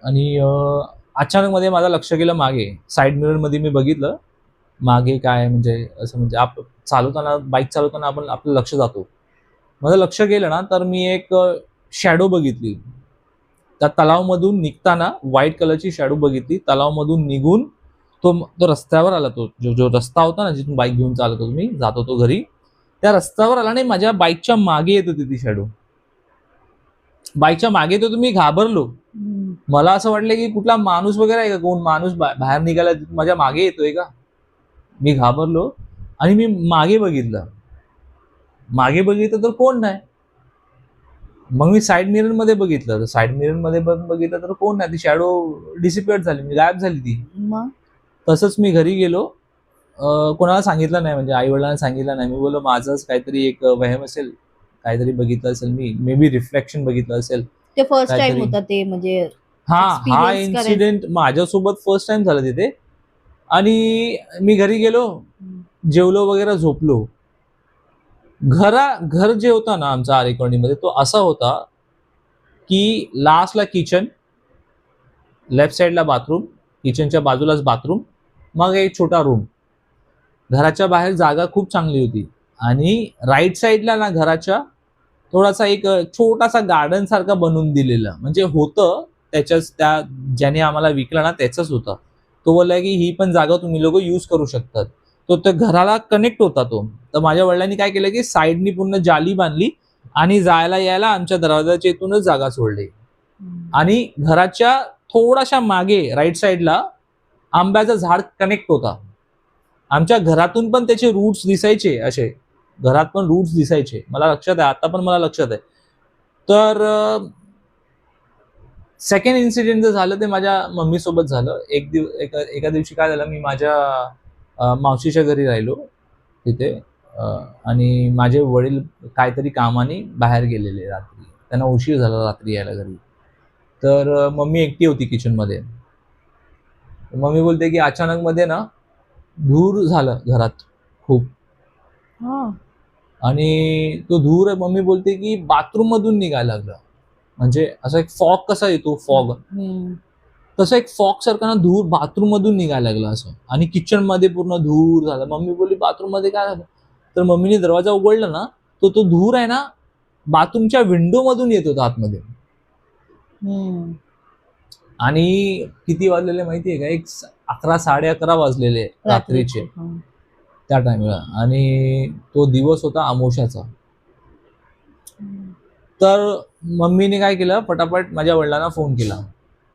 आणि अचानक मध्ये माझं लक्ष गेलं मागे. साईड मिरर मध्ये मी बघितलं मागे काय, म्हणजे असं म्हणजे चालवताना, बाईक चालवताना आपलं लक्ष जातो. माझं लक्ष गेलं ना, तर मी एक शॅडो बघितली. त्या तलावमधून निघताना व्हाईट कलरची शॅडो बघितली. तलावमधून निघून तो रस्त्यावर आला. तो जो रस्ता होता ना, जिथून बाईक घेऊन चालत होतो मी, जात होतो घरी, त्या रस्त्यावर आला. नाही, माझ्या बाईकच्या मागे येत होती ती शॅडो. बाईकच्या मागे येत होती. मी घाबरलो. मला असं वाटलं की कुठला माणूस वगैरे आहे का, कोण माणूस बाहेर निघाला माझ्या मागे येतोय का. मी घाबरलो आणि मी मागे बघितलं तर कोण नाही. मग मी साईड मिरर मध्ये बघितलं, तर साईड मिरर मध्ये बघितलं तर कोण नाही. ती शॅडो डिसिपेट झाली, म्हणजे गायब झाली ती. तसंच मी घरी गेलो. कोणाला सांगितलं नाही, म्हणजे आई वडिलांना सांगितलं नाही. मी बोललो माझंच काहीतरी एक वहम असेल, काहीतरी बघितलं असेल, मी मे बी रिफ्लेक्शन बघितलं असेल. ते फर्स्ट टाइम होता ते, म्हणजे हा इन्सिडेंट माझ्यासोबत फर्स्ट टाइम झालं तिथे. आणि मी घरी गेलो, जेवलो वगैरे, झोपलो. घर जे होता ना आमचा आरेकॉर्डीमध्ये, तो असा होता की लास्टला किचन, लेफ्ट साईडला बाथरूम, किचनच्या बाजूलाच बाथरूम, मग एक छोटा रूम. घराच्या बाहेर जागा खूप चांगली होती. आणि राईट साईडला ना घराच्या थोडासा एक छोटासा गार्डन सारखा बनवून दिलेला, म्हणजे होतं त्याच्याच, त्या ज्याने आम्हाला विकला ना त्याचाच होता. तो बोलला की ही पण जागा तुम्ही लोक यूज करू शकतात. तो त्या घराला कनेक्ट होता तो. तर माझ्या वडिलांनी काय केलं की साईडनी पूर्ण जाली बांधली आणि जायला यायला आमच्या दरवाजाच्या इथूनच जागा सोडली. आणि घराच्या थोडाशा मागे राईट साईडला आंब्याचं झाड कनेक्ट होता. आमच्या घरातून पण त्याचे रूट्स दिसायचे, असे घरात पण रूट्स दिसायचे. मला लक्षात आहे, आता पण मला लक्षात आहे. तर सेकंड इन्सिडेंट जे झालं ते माझ्या मम्मी सोबत झालं. एका दिवशी काय झालं, मी माझ्या मावशीच्या घरी राहिलो तिथे. आणि माझे वडील काहीतरी कामाने बाहेर गेलेले रात्री, त्यांना उशीर झाला रात्री यायला घरी. तर मम्मी एकटी होती किचनमध्ये. मम्मी बोलते की अचानक मध्ये ना धूर झालं घरात खूप. आणि तो धूर, मम्मी बोलते की बाथरूम मधून निघायला लागला. म्हणजे असा एक फॉग कसा येतो, फॉग, तसं एक फॉग सारखा ना धूर बाथरूम मधून निघायला लागला असं. आणि किचन मध्ये पूर्ण धूर झाला. मम्मी बोलली बाथरूम मध्ये काय झालं. तर मम्मीने दरवाजा उघडला ना, तो धूर आहे ना बाथरूमच्या विंडो मधून येत होता आतमध्ये. आणि किती वाजलेले माहितीये का, एक 11, 11:30 वाजलेले रात्रीचे त्या टाइमला. आणि तो दिवस होता अमावस्याचा. तर मम्मीने काय केलं, पटापट माझ्या वडिलांना फोन केला.